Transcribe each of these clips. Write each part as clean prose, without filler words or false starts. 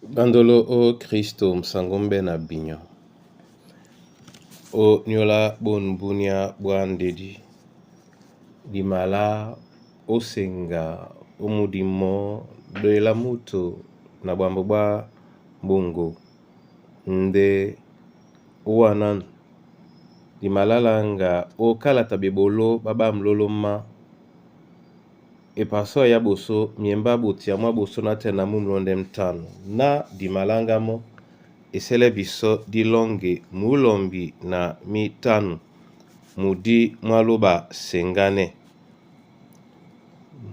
Bandolo o Kristo msangombe na binyo. O nyola bon bunia bwandedi. Dimala osenga omudimo doela muto na bwambogba bongo. Nde uanan. Dimalalanga o kalata bebolo baba mloloma. E paso ya boso miemba botia mwa boso na tena mumlonde mtano. Na dimalanga mo esele biso di longe mulombi na mitano. Mudi mwaluba sengane.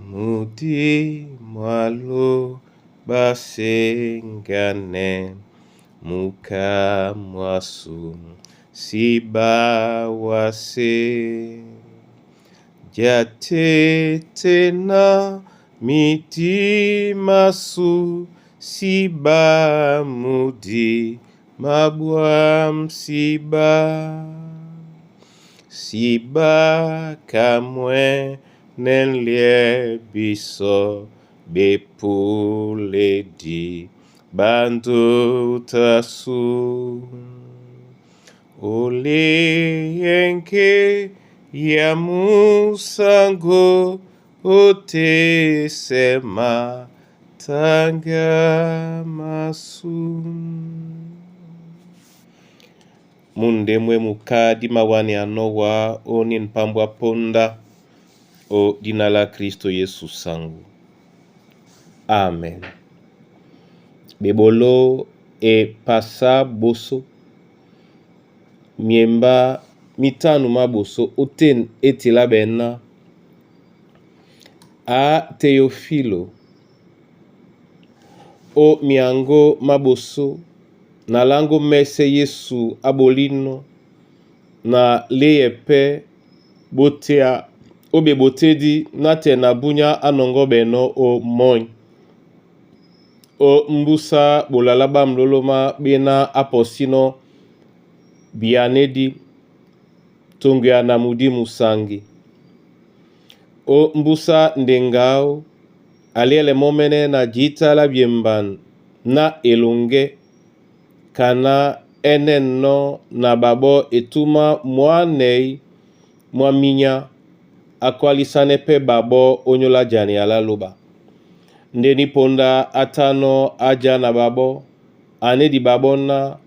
Mudi mwaluba sengane. Muka mwasu siba wase. Jatete na miti masu siba mudi mabwa msiba. Siba kamwe nenlie biso bepuledi bantu tasu. Ole yenke ya musango ote sema tanga masu. Mundemwe mukadi mawani anowa oni npambwa ponda o dinala Kristo Yesu sangu. Amen. Bebolo e pasa boso miemba mitanu maboso oten etila bena a Teofilo o miango maboso na lango mese Yesu abolino na leyepe botea obe botedi na tena bunya anongo beno o moy o mbusa bolalaba mloloma bena aposino bianedi tongya na mudi musangi o mbusa ndengao aliele momene na jita la biemban na elonge kana eneno na babo etuma mwanei mwaminya akwalisane pe babo onyola jani ala loba. Ndeni ponda atano aja na babo anedi babona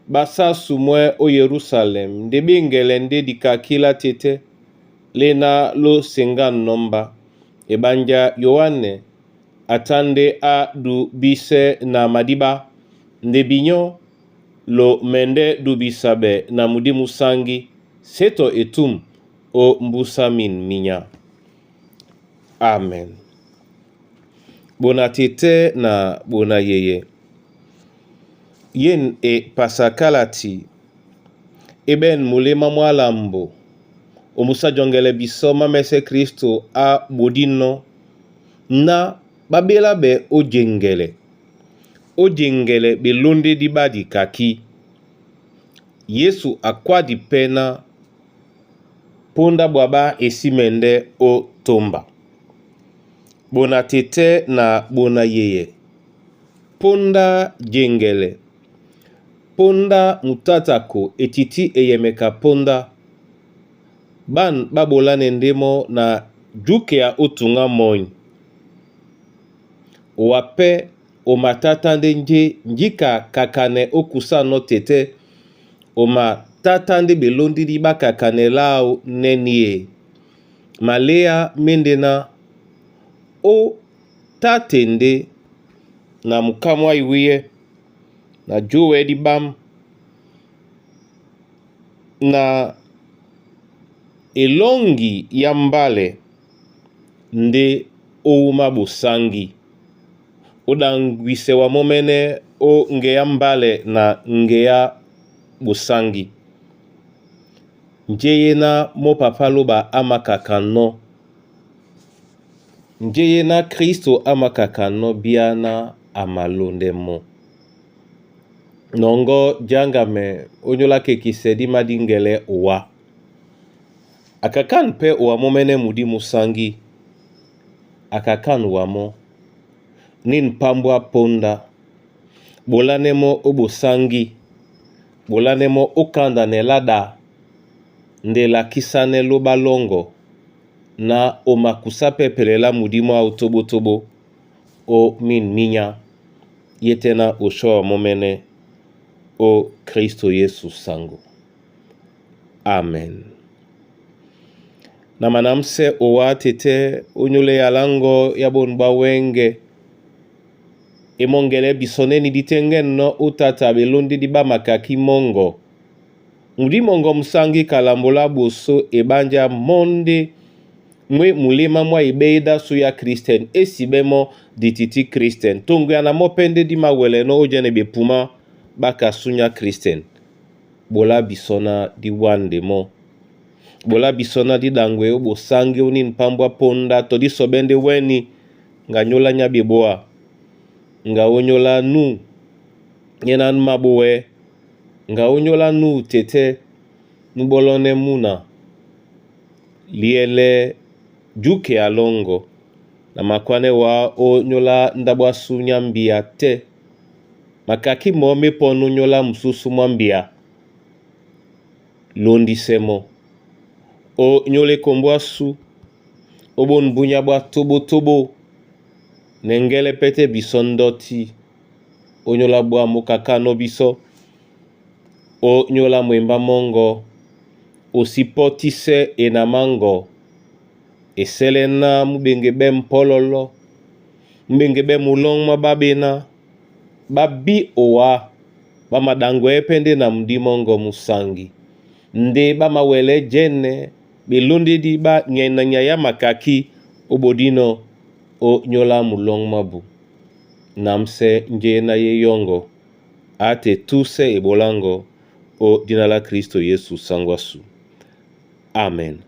basa sumwe o Yerusalem ndebingele ndedi kakila tete lena lo sengan nomba ebanja Yohane atande a du bise na madiba ndebinyo lo mende du bisabe na mudi musangi seto etum o mbusa min minya. Amen. Bona tete na bona yeye. Yen e pasakalati eben mulema mwalambo omusa jongele biso mamese Kristo a bodino na babela be ojengele be londe di badi kaki Yesu akwadi pena ponda bwaba esimende o tomba. Bona tete na bona yeye. Ponda jengele. Ponda mutatako etiti eyemeka ponda. Ban babolane ndemo na juke ya otunga moin. Wape o matatande nje njika kakane okusa no tete. O matatande belondi diba kakane lao nenie. Malea mendena o tatende na mukamwa iwiye na jowe di bam na elongi ya mbale nde o mabusangi odangwise wa momene o nge ya mbale na nge ya busangi njeye na mo papaloba amakakano njeye na Kristo amakakano biana amalonde mo nongo jangame onyola kekisedi madingele uwa akakan pe uwa momene mudi musangi akakan wamo nin pambwa ponda bolanemo obosangi, bolanemo okanda nelada, ndela kisane lobalongo, na omakusa pepelela mudimo autobotobo, o min minya, yetena oshoa momene, o Kristo Yesu sango. Amen. Na manamse owa tete onyole yalango yabonba wenge, emongele bisoneni ditengen no utata belondi diba makaki mongo. Mudi mongo musangi kalambola boso ebanja monde mwe mulema mwa ibeida suya Kristen esibemo dititi Kristen. Tongu yana mopende di mawele no ojene bepuma baka sunya Kristen. Bola bisona di wande mo. Bola bisona di dangwe obo sangi unin pambwa ponda to di sobende weni nga nyola nyabeboa. Nga onyola nu yenan mabowe. Nga onyola nu tete nubolone muna liele juke alongo na makwane wa onyola ndabwa sunya mbia te makaki mome ponu nyola mususu mwambia londi semo o nyole kombwa su obon bunya bwa tobo tobo nengele pete bisondoti onyola bwa mukakano biso o nyola mwemba mongo osipotise enamango eselena mubengebe mpololo mbengebe mulong mababena babi owa bamadango epende na mdimongo musangi nde bamawele jene belundi di ba nyena ya makaki obodino o nyola mulong mabu namse njena yeyongo ate tuse ebolango o dinala Kristo Yesu sangwasu. Amen.